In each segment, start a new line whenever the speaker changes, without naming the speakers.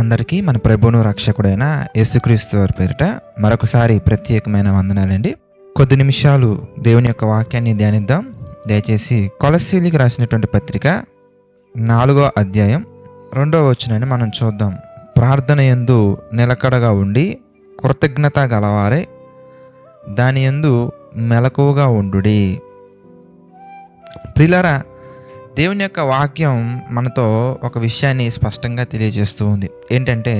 అందరికీ మన ప్రభువును రక్షకుడైన యేసుక్రీస్తు వారి పేరిట మరొకసారి ప్రత్యేకమైన వందనాలండి. కొద్ది నిమిషాలు దేవుని యొక్క వాక్యాన్ని ధ్యానిద్దాం. దయచేసి కొలస్సీలకు రాసినటువంటి పత్రిక 4వ అధ్యాయం 2వ వచనాన్ని మనం చూద్దాం. ప్రార్థన యందు నిలకడగా ఉండి కృతజ్ఞత గలవారే దాని యందు మెలకువగా ఉండుడి. ప్రియులారా, దేవుని యొక్క వాక్యం మనతో ఒక విషయాన్ని స్పష్టంగా తెలియజేస్తూ ఉంది. ఏంటంటే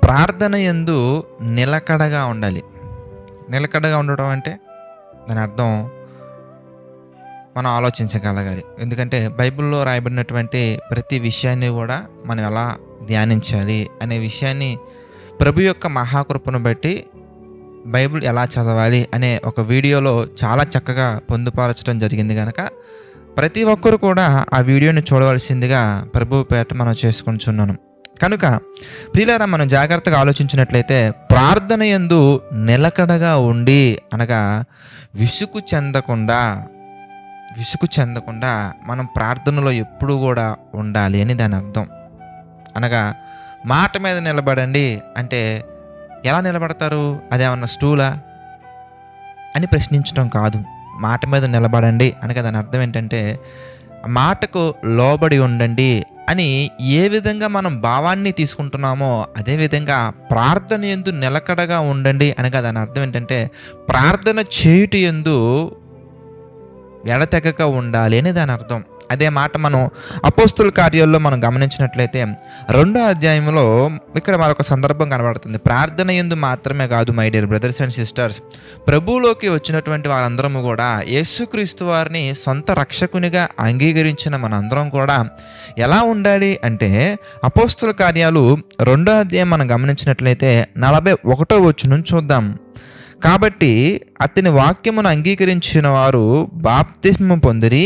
ప్రార్థన యందు నిలకడగా ఉండాలి. నిలకడగా ఉండడం అంటే దాని అర్థం మనం ఆలోచించగలగాలి. ఎందుకంటే బైబిల్లో రాయబడినటువంటి ప్రతి విషయాన్ని కూడా మనం ఎలా ధ్యానించాలి అనే విషయాన్ని ప్రభు యొక్క మహాకృపను బట్టి బైబిల్ ఎలా చదవాలి అనే ఒక వీడియోలో చాలా చక్కగా పొందుపరచడం జరిగింది. కనుక ప్రతి ఒక్కరు కూడా ఆ వీడియోని చూడవలసిందిగా ప్రభు పేట మనం చేసుకుంటున్నాను. కనుక ప్రియులారా, మనం జాగ్రత్తగా ఆలోచించినట్లయితే ప్రార్థన యందు నిలకడగా ఉండి అనగా విసుగు చెందకుండా మనం ప్రార్థనలో ఎప్పుడు కూడా ఉండాలి అని దాని అర్థం. అనగా మాట మీద నిలబడండి అంటే ఎలా నిలబడతారు? అదేమన్నా స్టూలా అని ప్రశ్నించడం కాదు. మాట మీద నిలబడండి అనగా దాని అర్థం ఏంటంటే మాటకు లోబడి ఉండండి అని ఏ విధంగా మనం భావాన్ని తీసుకుంటున్నామో అదేవిధంగా ప్రార్థన యందు నిలకడగా ఉండండి అనగా దాని అర్థం ఏంటంటే ప్రార్థన చేయుట యందు ఎడతెగక ఉండాలి అని దాని అర్థం. అదే మాట మనం అపోస్తుల కార్యాల్లో మనం గమనించినట్లయితే 2వ అధ్యాయంలో ఇక్కడ మరొక సందర్భం కనబడుతుంది. ప్రార్థన యందు మాత్రమే కాదు my dear brothers and sisters, ప్రభువులోకి వచ్చినటువంటి వారందరము కూడా యేసుక్రీస్తు వారిని సొంత రక్షకునిగా అంగీకరించిన మనందరం కూడా ఎలా ఉండాలి అంటే అపోస్తుల కార్యాలు 2వ అధ్యాయం మనం గమనించినట్లయితే 41వ వచనం చూద్దాం. కాబట్టి అతని వాక్యమును అంగీకరించిన వారు బాప్తిస్మము పొందిరి.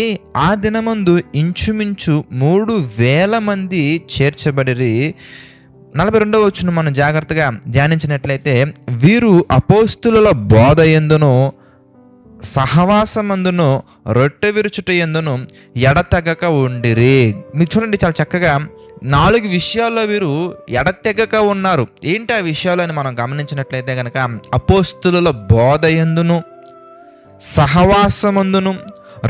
ఆ దినమందు ఇంచుమించు 3,000 మంది చేర్చబడిరి. 42వ వచనం మనం జాగ్రత్తగా ధ్యానించినట్లయితే వీరు అపోస్తుల బోధ యందును సహవాసమందును రొట్టె విరుచుట యందును ఎడతెగక ఉండిరి. మీరు చూడండి, చాలా చక్కగా 4 విషయాల్లో వీరు ఎడతెగక ఉన్నారు. ఏంటి ఆ విషయాలు అని మనం గమనించినట్లయితే కనుక అపోస్తుల బోధ యందును సహవాసమందును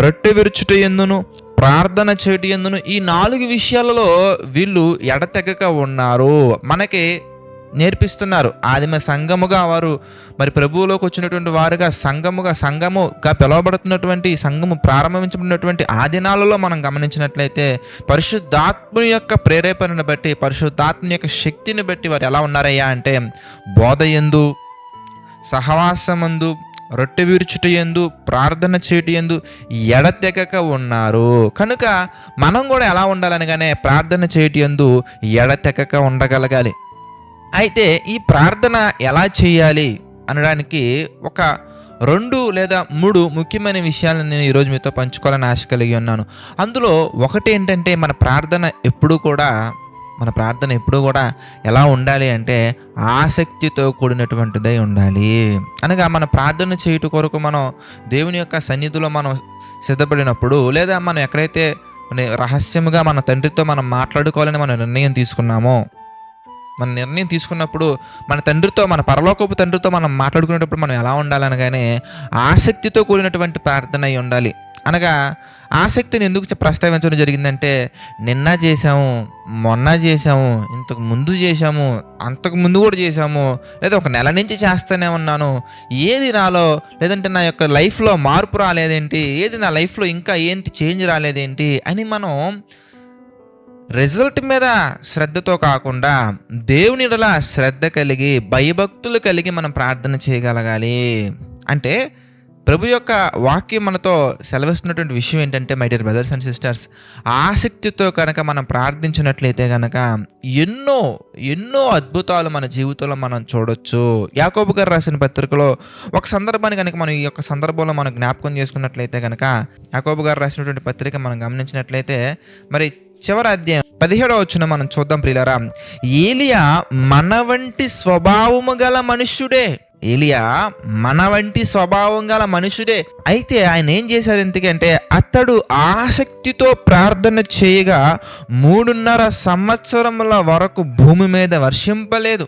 రొట్టె విరుచుట యందును ప్రార్థన చేయుట యందును ఈ 4 విషయాలలో వీళ్ళు ఎడతెగక ఉన్నారు. మనకి నేర్పిస్తున్నారు. ఆదిమ సంఘముగా వారు మరి ప్రభువులోకి వచ్చినటువంటి వారుగా సంఘముగా పిలువబడుతున్నటువంటి సంఘము ప్రారంభించబడినటువంటి ఆ దినాలలో మనం గమనించినట్లయితే పరిశుద్ధాత్మ యొక్క ప్రేరేపణను బట్టి పరిశుద్ధాత్మ యొక్క శక్తిని బట్టి వారు ఎలా ఉన్నారయ్యా అంటే బోధయందు సహవాసమందు రొట్టె విరుచుట యందు ప్రార్థన చేయుట యందు ఎడతెగక ఉన్నారు. కనుక మనం కూడా ఎలా ఉండాలనగానే ప్రార్థన చేయుట యందు ఎడతెగక ఉండగలగాలి. అయితే ఈ ప్రార్థన ఎలా చేయాలి అనడానికి ఒక 2 లేదా 3 ముఖ్యమైన విషయాలను నేను ఈరోజు మీతో పంచుకోవాలని ఆశ కలిగి ఉన్నాను. అందులో ఒకటి ఏంటంటే మన ప్రార్థన ఎప్పుడూ కూడా ఎలా ఉండాలి అంటే ఆసక్తితో కూడినటువంటిదై ఉండాలి. అనగా మన ప్రార్థన చేయుట కొరకు మనం దేవుని యొక్క సన్నిధిలో మనం సిద్ధపడినప్పుడు లేదా మనం ఎక్కడైతే రహస్యముగా మన తండ్రితో మనం మాట్లాడుకోవాలని మనం నిర్ణయం తీసుకున్నప్పుడు మన తండ్రితో మన పరలోకపు తండ్రితో మనం మాట్లాడుకునేటప్పుడు మనం ఎలా ఉండాలనగానే ఆసక్తితో కూడినటువంటి ప్రార్థన అయి ఉండాలి. అనగా ఆసక్తిని ఎందుకు ప్రస్తావించడం జరిగిందంటే నిన్న చేసాము, మొన్న చేసాము, ఇంతకు ముందు చేసాము, అంతకు ముందు కూడా చేసాము, లేదా ఒక నెల నుంచి చేస్తూనే ఉన్నాను, ఏది నాలో లేదంటే నా యొక్క లైఫ్లో మార్పు రాలేదేంటి, ఏది నా లైఫ్లో ఇంకా ఏంటి చేంజ్ రాలేదేంటి అని మనం రిజల్ట్ మీద శ్రద్ధతో కాకుండా దేవుని యెడల శ్రద్ధ కలిగి భయభక్తులు కలిగి మనం ప్రార్థన చేయగలగాలి. అంటే ప్రభు యొక్క వాక్యం మనతో సెలవిస్తున్నటువంటి విషయం ఏంటంటే my dear brothers and sisters, ఆసక్తితో కనుక మనం ప్రార్థించినట్లయితే కనుక ఎన్నో అద్భుతాలు మన జీవితంలో మనం చూడొచ్చు. యాకోబు గారు రాసిన పత్రికలో ఒక సందర్భాన్ని కనుక మనం ఈ యొక్క సందర్భంలో మనం జ్ఞాపకం చేసుకున్నట్లయితే కనుక యాకోబు గారు రాసినటువంటి పత్రిక మనం గమనించినట్లయితే మరి చివరి అధ్యాయం 17వ వచనం మనం చూద్దాం. ప్రియులారా, ఏలియా మన వంటి స్వభావము గల మనుష్యుడే. ఏలియా మన వంటి స్వభావం గల మనుషుడే. అయితే ఆయన ఏం చేశాడు ఎందుకంటే, అతడు ఆసక్తితో ప్రార్థన చేయగా 3.5 సంవత్సరముల వరకు భూమి మీద వర్షింపలేదు.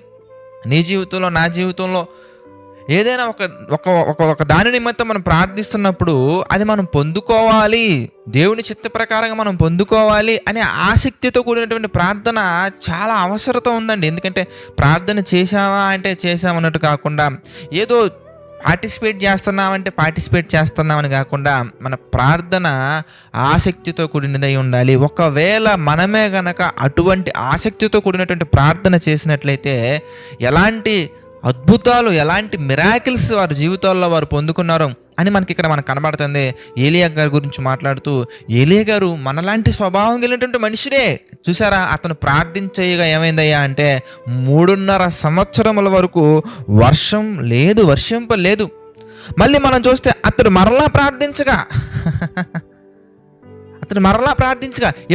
నీ జీవితంలో, నా జీవితంలో ఏదైనా ఒక దాని నిమిత్తం మనం ప్రార్థిస్తున్నప్పుడు అది మనం పొందుకోవాలి, దేవుని చిత్త ప్రకారంగా మనం పొందుకోవాలి అనే ఆసక్తితో కూడినటువంటి ప్రార్థన చాలా అవసరత ఉందండి. ఎందుకంటే ప్రార్థన చేశామా అంటే చేసామన్నట్టు కాకుండా, ఏదో పార్టిసిపేట్ చేస్తున్నామని కాకుండా మన ప్రార్థన ఆసక్తితో కూడినదై ఉండాలి. ఒకవేళ మనమే గనక అటువంటి ఆసక్తితో కూడినటువంటి ప్రార్థన చేసినట్లయితే ఎలాంటి అద్భుతాలు, ఎలాంటి మిరాకిల్స్ వారి జీవితాల్లో వారు పొందుకున్నారు అని మనకి కనబడుతుంది. ఏలియా గారి గురించి మాట్లాడుతూ, ఏలియా గారు మనలాంటి స్వభావం కలిగినటువంటి మనిషిడే. చూసారా, అతను ప్రార్థించగా ఏమైందయ్యా అంటే 3.5 సంవత్సరముల వరకు వర్షింపలేదు. మళ్ళీ మనం చూస్తే అతడు మరలా ప్రార్థించగా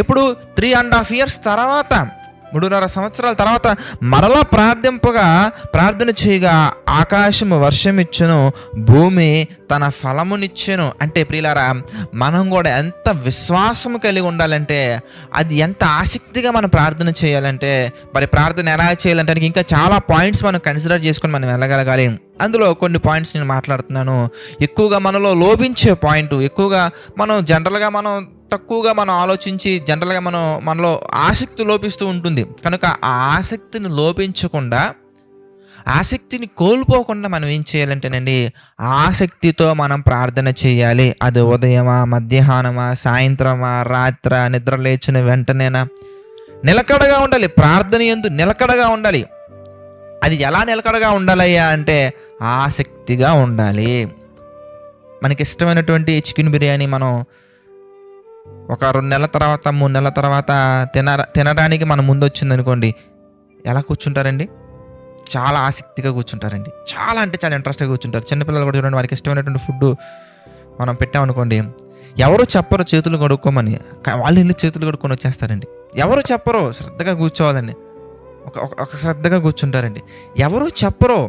ఎప్పుడు 3.5 years తర్వాత, 3.5 సంవత్సరాల తర్వాత మరలా ప్రార్థన చేయగా ఆకాశము వర్షమిచ్చెను, భూమి తన ఫలమునిచ్చెను. అంటే ప్రియులారా, మనం కూడా ఎంత విశ్వాసము కలిగి ఉండాలంటే, అది ఎంత ఆసక్తిగా మనం ప్రార్థన చేయాలంటే, మరి ప్రార్థన ఎలా చేయాలంటే ఇంకా చాలా పాయింట్స్ మనం కన్సిడర్ చేసుకొని మనం వెళ్ళగలగాలి. అందులో కొన్ని పాయింట్స్ నేను మాట్లాడుతున్నాను. ఎక్కువగా మనలో లోపించే పాయింట్, ఎక్కువగా మనం తక్కువగా మనం ఆలోచించి జనరల్గా మనలో ఆసక్తి లోపిస్తూ ఉంటుంది. కనుక ఆ ఆసక్తిని లోపించకుండా, ఆసక్తిని కోల్పోకుండా మనం ఏం చేయాలంటేనండి, ఆసక్తితో మనం ప్రార్థన చేయాలి. అది ఉదయమా, మధ్యాహ్నమా, సాయంత్రమా, రాత్ర, నిద్ర లేచిన వెంటనేనా, నిలకడగా ఉండాలి. ప్రార్థన యందు నిలకడగా ఉండాలి. అది ఎలా నిలకడగా ఉండాలయ్యా అంటే ఆసక్తిగా ఉండాలి. మనకి ఇష్టమైనటువంటి చికెన్ బిర్యానీ మనం ఒక 2 నెలల తర్వాత, 3 నెలల తర్వాత తినడానికి మనం ముందు వచ్చింది అనుకోండి, ఎలా కూర్చుంటారండి? చాలా ఆసక్తిగా కూర్చుంటారండి. చాలా అంటే చాలా ఇంట్రెస్ట్గా కూర్చుంటారు. చిన్నపిల్లలు కూడా చూడండి, వారికి ఇష్టమైనటువంటి ఫుడ్ మనం పెట్టామనుకోండి, ఎవరు చెప్పరు చేతులు కడుక్కోమని, వాళ్ళు వెళ్ళి చేతులు కడుక్కొని వచ్చేస్తారండి. ఎవరు చెప్పరు శ్రద్ధగా కూర్చోవాలని, ఒక శ్రద్ధగా కూర్చుంటారండి. ఎవరు చెప్పరు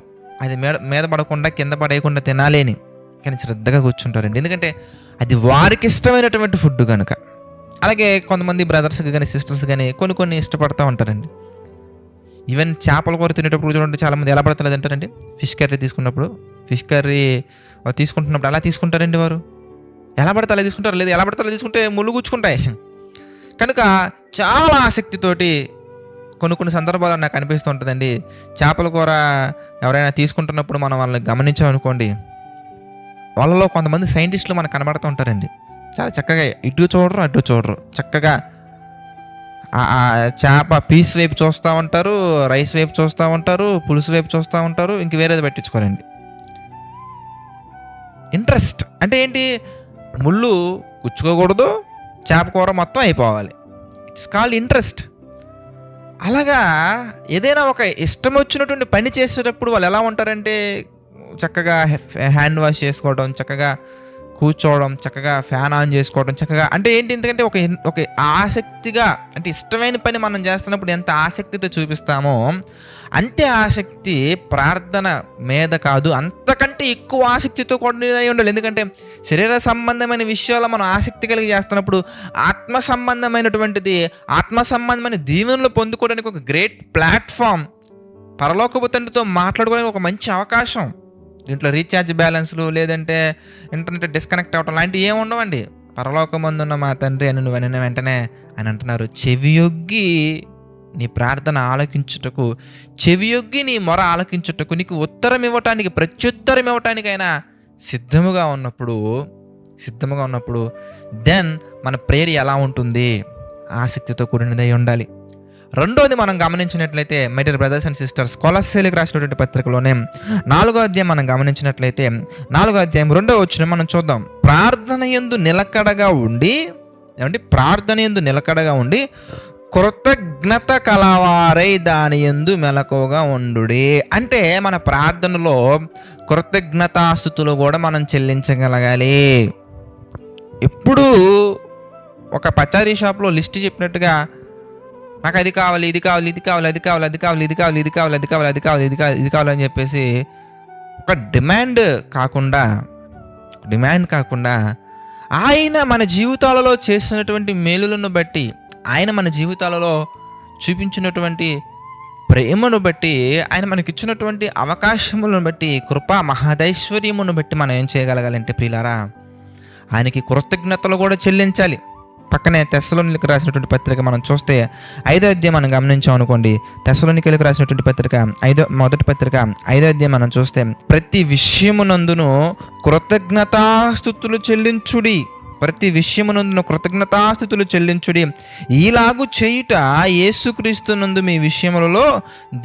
అది మీద పడకుండా, కింద పడేయకుండా తినాలి అని, కానీ శ్రద్ధగా కూర్చుంటారండి. ఎందుకంటే అది వారికి ఇష్టమైనటువంటి ఫుడ్ కనుక. అలాగే కొంతమంది బ్రదర్స్కి కానీ, సిస్టర్స్ కానీ కొన్ని ఇష్టపడతా ఉంటారండి. ఈవెన్ చేపల కూర తినేటప్పుడు చూడండి, చాలామంది ఎలా పడతలేదు అంటారండి. ఫిష్ కర్రీ తీసుకుంటున్నప్పుడు అలా తీసుకుంటారండి. వారు ఎలా పడితే అలా తీసుకుంటారు, లేదు ఎలా పడితే అలా తీసుకుంటే ముళ్ళు గుచ్చుకుంటాయి. కనుక చాలా ఆసక్తితోటి కొన్ని సందర్భాలు నాకు అనిపిస్తూ ఉంటుందండి. చేపల కూర ఎవరైనా తీసుకుంటున్నప్పుడు మనం వాళ్ళని గమనించామనుకోండి, వాళ్ళలో కొంతమంది సైంటిస్టులు మనకు కనబడుతూ ఉంటారండి. చాలా చక్కగా ఇటు చూడరు, చక్కగా ఆ చేప పీస్ వైపు చూస్తూ ఉంటారు, రైస్ వైపు చూస్తూ ఉంటారు, పులుసు వైపు చూస్తూ ఉంటారు, ఇంక వేరేది పట్టించుకోరండి. ఇంట్రెస్ట్ అంటే ఏంటి? ముళ్ళు గుచ్చుకోకూడదు, చేప కూర మొత్తం అయిపోవాలి. It's called interest. అలాగా ఏదైనా ఒక ఇష్టం వచ్చినటువంటి పని చేసేటప్పుడు వాళ్ళు ఎలా ఉంటారంటే, చక్కగా హ్యాండ్ వాష్ చేసుకోవడం, చక్కగా కూర్చోవడం, చక్కగా ఫ్యాన్ ఆన్ చేసుకోవడం, చక్కగా అంటే ఏంటి, ఎందుకంటే ఒక ఆసక్తిగా, అంటే ఇష్టమైన పని మనం చేస్తున్నప్పుడు ఎంత ఆసక్తితో చూపిస్తామో అంతే ఆసక్తి ప్రార్థన మీద కాదు, అంతకంటే ఎక్కువ ఆసక్తితో కూడా ఉండాలి. ఎందుకంటే శరీర సంబంధమైన విషయాలు మనం ఆసక్తి కలిగి చేస్తున్నప్పుడు ఆత్మ సంబంధమైన దీవెనలు పొందుకోవడానికి ఒక గ్రేట్ ప్లాట్ఫామ్, పరలోకపు తండ్రితో మాట్లాడుకోవడానికి ఒక మంచి అవకాశం. దీంట్లో రీఛార్జ్ బ్యాలెన్స్లు, లేదంటే ఇంటర్నెట్ డిస్కనెక్ట్ అవ్వటం లాంటివి ఏమి ఉండవండి. పరలోకమందున్న మా తండ్రి అని నువ్వు అనిన వెంటనే అని అంటున్నారు, చెవియొగ్గి నీ ప్రార్థన ఆలకించుటకు, చెవియొగ్గి నీ మొర ఆలకించుటకు, నీకు ఉత్తరం ఇవ్వటానికి, ప్రత్యుత్తరం ఇవ్వటానికైనా సిద్ధముగా ఉన్నప్పుడు దెన్ మన ప్రేయర్ ఎలా ఉంటుంది? ఆసక్తితో కూడినదై ఉండాలి. రెండోది మనం గమనించినట్లయితే, my dear brothers and sisters, కొలస్సీలకు రాసినటువంటి పత్రికలోనే 4వ అధ్యాయం మనం గమనించినట్లయితే, 4వ అధ్యాయం 2వ వచనం మనం చూద్దాం. ప్రార్థన యందు నిలకడగా ఉండి కృతజ్ఞత కలవారై దాని యందు మెలకువగా ఉండుడి. అంటే మన ప్రార్థనలో కృతజ్ఞతాస్తుతులు కూడా మనం చెల్లించగలగాలి. ఎప్పుడు ఒక పచారీ షాప్లో లిస్ట్ చెప్పినట్టుగా నాకు అది కావాలి, ఇది కావాలి, ఇది కావాలి, అది కావాలి, అది కావాలి, ఇది కావాలి, ఇది కావాలి, అది కావాలి, అది కావాలి, ఇది కావాలి అని చెప్పేసి ఒక ఒక డిమాండ్ కాకుండా ఆయన మన జీవితాలలో చేసినటువంటి మేలులను బట్టి, ఆయన మన జీవితాలలో చూపించినటువంటి ప్రేమను బట్టి, ఆయన మనకిచ్చినటువంటి అవకాశములను బట్టి, కృపా మహదైశ్వర్యమును బట్టి మనం ఏం చేయగలగాలంటే ప్రియులారా, ఆయనకి కృతజ్ఞతలు కూడా చెల్లించాలి. పక్కనే తెస్సలోనికీయులకు రాసినటువంటి పత్రిక మనం చూస్తే 5వ అధ్యాయం మనం గమనించాం అనుకోండి. తెస్సలోనికీయులకు రాసినటువంటి పత్రిక మొదటి పత్రిక 5వ అధ్యాయం మనం చూస్తే, ప్రతి విషయమునందును కృతజ్ఞతాస్తుతులు చెల్లించుడి, ప్రతి విషయమునందును కృతజ్ఞతాస్తుతులు చెల్లించుడి, ఈలాగు చేయుట యేసుక్రీస్తునందు మీ విషయములలో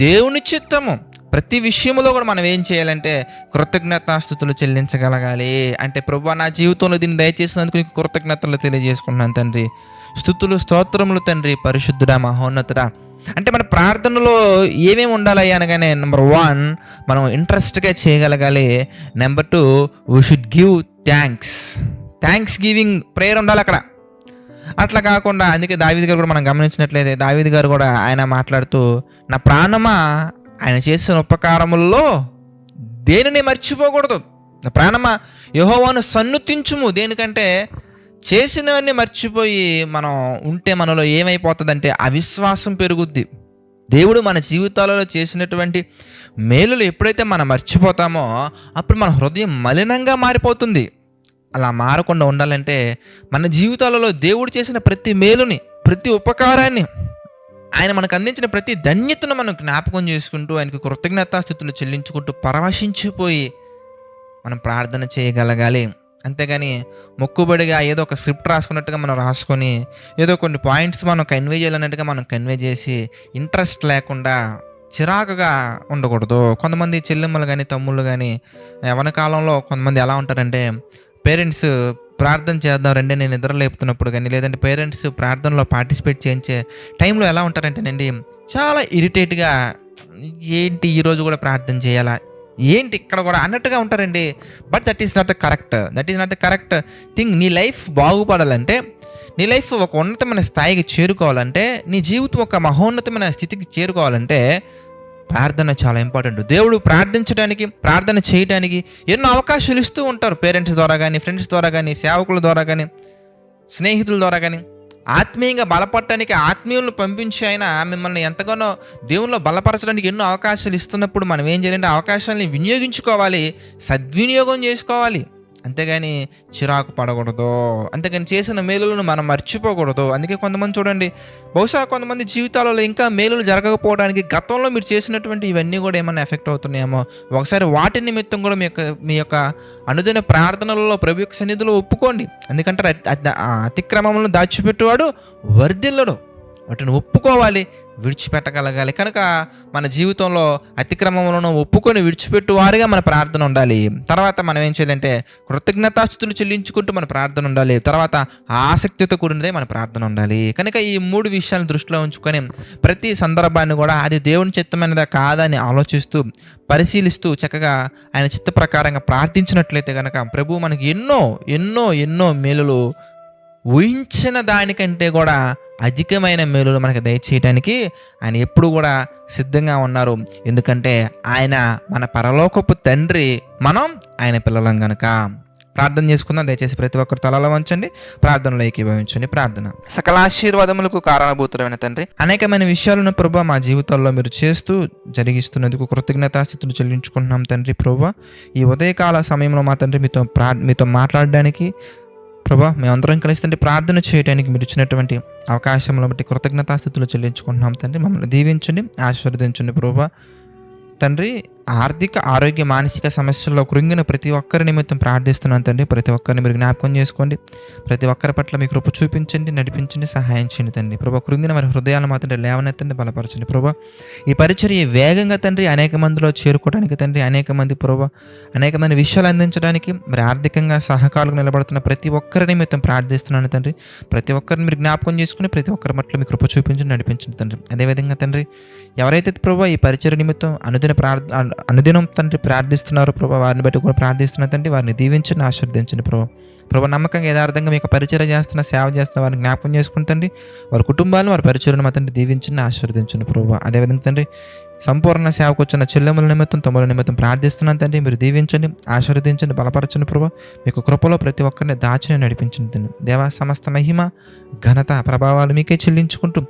దేవుని చిత్తము. ప్రతి విషయంలో కూడా మనం ఏం చేయాలంటే కృతజ్ఞతాస్తుతులు చెల్లించగలగాలి. అంటే ప్రభువా, నా జీవితంలో దీన్ని దయచేసినందుకు నీకు కృతజ్ఞతలు తెలియజేసుకుంటున్నాను తండ్రి. స్తుతులు స్తోత్రములు తండ్రి, పరిశుద్ధుడా, మహోన్నతుడా. అంటే మన ప్రార్థనలో ఏమేమి ఉండాలి అనగానే, నెంబర్ 1 మనం ఇంట్రెస్ట్గా చేయగలగాలి. Number 2 we should give thanks giving prayer ఉండాలి అక్కడ. అట్లా కాకుండా, అందుకే దావీదు గారు కూడా మనం గమనించినట్లయితే, దావీదు గారు కూడా ఆయన మాట్లాడుతూ, నా ప్రాణమా ఆయన చేసిన ఉపకారముల్లో దేనిని మర్చిపోకూడదు, నా ప్రాణమా యెహోవాను సన్నుతించుము. దేనికంటే చేసినవన్నీ మర్చిపోయి మనం ఉంటే మనలో ఏమైపోతుందంటే అవిశ్వాసం పెరుగుద్ది. దేవుడు మన జీవితాలలో చేసినటువంటి మేలులు ఎప్పుడైతే మనం మర్చిపోతామో అప్పుడు మన హృదయం మలినంగా మారిపోతుంది. అలా మారకుండా ఉండాలంటే మన జీవితాలలో దేవుడు చేసిన ప్రతి మేలుని, ప్రతి ఉపకారాన్ని, ఆయన మనకు అందించిన ప్రతి ధన్యతను మనం జ్ఞాపకం చేసుకుంటూ ఆయనకు కృతజ్ఞతాస్తుతులు చెల్లించుకుంటూ పరవశించిపోయి మనం ప్రార్థన చేయగలగాలి. అంతేగాని మొక్కుబడిగా ఏదో ఒక స్క్రిప్ట్ రాసుకున్నట్టుగా మనం రాసుకొని ఏదో కొన్ని పాయింట్స్ మనం కన్వే చేయాలన్నట్టుగా మనం కన్వే చేసి ఇంట్రెస్ట్ లేకుండా చిరాకుగా ఉండకూడదు. కొంతమంది చెల్లెమ్మలు కానీ తమ్ముళ్ళు కానీ యవ్వన కాలంలో కొంతమంది ఎలా ఉంటారంటే, పేరెంట్స్ ప్రార్థన చేద్దాం రండి నేను నిద్ర లేపుతున్నప్పుడు కానీ, లేదంటే పేరెంట్స్ ప్రార్థనలో పార్టిసిపేట్ చేయించే టైంలో ఎలా ఉంటారంటేనండి, చాలా ఇరిటేట్గా, ఏంటి ఈరోజు కూడా ప్రార్థన చేయాలా, ఏంటి ఇక్కడ కూడా అన్నట్టుగా ఉంటారండి. But that is not the correct thing. నీ లైఫ్ బాగుపడాలంటే, నీ లైఫ్ ఒక ఉన్నతమైన స్థాయికి చేరుకోవాలంటే, నీ జీవితం ఒక మహోన్నతమైన స్థితికి చేరుకోవాలంటే ప్రార్థన చాలా ఇంపార్టెంట్. దేవుడు ప్రార్థన చేయడానికి ఎన్నో అవకాశాలు ఇస్తూ ఉంటారు. పేరెంట్స్ ద్వారా కానీ, ఫ్రెండ్స్ ద్వారా కానీ, సేవకుల ద్వారా కానీ, స్నేహితుల ద్వారా కానీ. ఆత్మీయంగా బలపడటానికి ఆత్మీయులను పంపించి ఆయన మిమ్మల్ని ఎంతగానో దేవునిలో బలపరచడానికి ఎన్నో అవకాశాలు ఇస్తున్నప్పుడు మనం ఏం చేయాలంటే అవకాశాలని వినియోగించుకోవాలి, సద్వినియోగం చేసుకోవాలి. అంతేగాని చిరాకు పడకూడదు, అంతేగాని చేసిన మేలులను మనం మర్చిపోకూడదు. అందుకే కొంతమంది చూడండి, బహుశా కొంతమంది జీవితాలలో ఇంకా మేలులు జరగకపోవడానికి గతంలో మీరు చేసినటువంటి ఇవన్నీ కూడా ఏమైనా ఎఫెక్ట్ అవుతున్నాయేమో. ఒకసారి వాటి నిమిత్తం కూడా మీ యొక్క అనుదిన ప్రార్థనలలో ప్రభు యొక్క సన్నిధిలో ఒప్పుకోండి. ఎందుకంటే అతిక్రమములను దాచిపెట్టువాడు వర్ధిల్లడు. వాటిని ఒప్పుకోవాలి, విడిచిపెట్టగలగాలి. కనుక మన జీవితంలో అతిక్రమములను ఒప్పుకొని విడిచిపెట్టువారుగా మన ప్రార్థన ఉండాలి. తర్వాత మనం ఏం చేయాలంటే కృతజ్ఞతాస్తుతులు చెల్లించుకుంటూ మన ప్రార్థన ఉండాలి. తర్వాత ఆసక్తితో కూడినదే మన ప్రార్థన ఉండాలి. కనుక ఈ 3 విషయాలను దృష్టిలో ఉంచుకొని ప్రతి సందర్భాన్ని కూడా అది దేవుని చిత్తమైనదా కాదని ఆలోచిస్తూ, పరిశీలిస్తూ చక్కగా ఆయన చిత్త ప్రకారంగా ప్రార్థించినట్లయితే కనుక ప్రభు మనకి ఎన్నో ఎన్నో ఎన్నో మేలులు, ఊహించిన దానికంటే కూడా అధికమైన మేలులు మనకు దయచేయడానికి ఆయన ఎప్పుడు కూడా సిద్ధంగా ఉన్నారు. ఎందుకంటే ఆయన మన పరలోకపు తండ్రి, మనం ఆయన పిల్లలం కనుక. ప్రార్థన చేసుకుందాం. దయచేసి ప్రతి ఒక్కరు తలలో వంచండి, ప్రార్థనలో ఏకీభవించండి. ప్రార్థన. సకల ఆశీర్వాదములకు కారణభూతులైన తండ్రి, అనేకమైన విషయాలను ప్రభువా మా జీవితాల్లో మీరు చేస్తూ జరిగిస్తున్నందుకు కృతజ్ఞతాస్తుతులు చెల్లించుకుంటున్నాం తండ్రి. ప్రభువా, ఈ ఉదయకాల సమయంలో మా తండ్రి మీతో మాట్లాడడానికి ప్రభా, మేమందరం కలిసి తండ్రి ప్రార్థన చేయడానికి మీరు ఇచ్చినటువంటి అవకాశంలో బట్టి కృతజ్ఞతాస్తుతులు చెల్లించుకుంటున్నాం తండ్రి. మమ్మల్ని దీవించండి, ఆశీర్వదించండి ప్రభా. తండ్రి, ఆర్థిక, ఆరోగ్య, మానసిక సమస్యల్లో కృంగిన ప్రతి ఒక్కరి నిమిత్తం ప్రార్థిస్తున్నాను తండ్రి. ప్రతి ఒక్కరిని మీరు జ్ఞాపకం చేసుకోండి. ప్రతి ఒక్కరి పట్ల మీ కృప చూపించండి, నడిపించండి, సహాయం చేయండి తండ్రి. ప్రభా, కృంగిన వారి హృదయాలను మాత్రం లేవనెత్తండి, బలపరచండి ప్రభా. ఈ పరిచర్య వేగంగా తండ్రి అనేక మందిలో చేరుకోవడానికి తండ్రి, అనేక మంది విషయాలు అందించడానికి మరి ఆర్థికంగా సహకారులకు నిలబడుతున్న ప్రతి ఒక్కరి నిమిత్తం ప్రార్థిస్తున్నాను తండ్రి. ప్రతి ఒక్కరిని మీరు జ్ఞాపకం చేసుకుని ప్రతి ఒక్కరి పట్ల మీ కృప చూపించండి, నడిపించండి తండ్రి. అదేవిధంగా తండ్రి, ఎవరైతే ప్రభా ఈ పరిచర్య నిమిత్తం అనుదినం తండ్రి ప్రార్థిస్తున్నారు ప్రభా, వారిని బట్టి కూడా ప్రార్థిస్తున్నా తండ్రి. వారిని దీవించండి, ఆశీర్వదించండి ప్రభా. నమ్మకంగా యథార్థంగా మీకు పరిచర్య చేస్తున్న, సేవ చేస్తున్న వారిని జ్ఞాపకం చేసుకుని తండ్రి, వారి కుటుంబాలను, వారి పరిచర్యను మా తండ్రి దీవించండి, ఆశీర్వదించండి ప్రభా. అదేవిధంగా తండ్రి, సంపూర్ణ సేవకు వచ్చిన చెల్లెముల నిమిత్తం, తమ్ముల నిమిత్తం ప్రార్థిస్తున్నాను తండ్రి. మీరు దీవించండి, ఆశీర్వదించండి, బలపరచండి ప్రభా. మీకు కృపలో ప్రతి ఒక్కరిని దాచి నడిపించండి తండ్రి. దేవా, సమస్త మహిమ, ఘనత, ప్రభావాలు మీకే చెల్లించుకుంటూ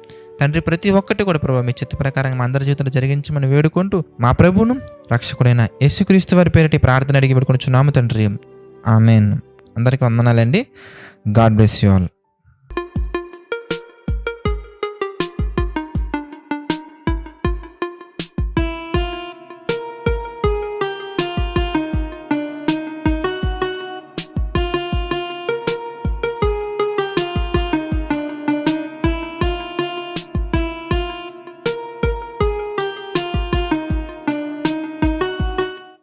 తండ్రి, ప్రతి ఒక్కటి కూడా ప్రభావ మీ చిత్త ప్రకారంగా మా అందరి జీవితంలో జరిగించమని వేడుకుంటూ మా ప్రభువును రక్షకుడైన యేసుక్రీస్తు వారి పేరిటి ప్రార్థన అడిగి వేడుకొనుచున్నాము తండ్రి. ఆమెన్. అందరికీ వందనాలండి. God bless you all.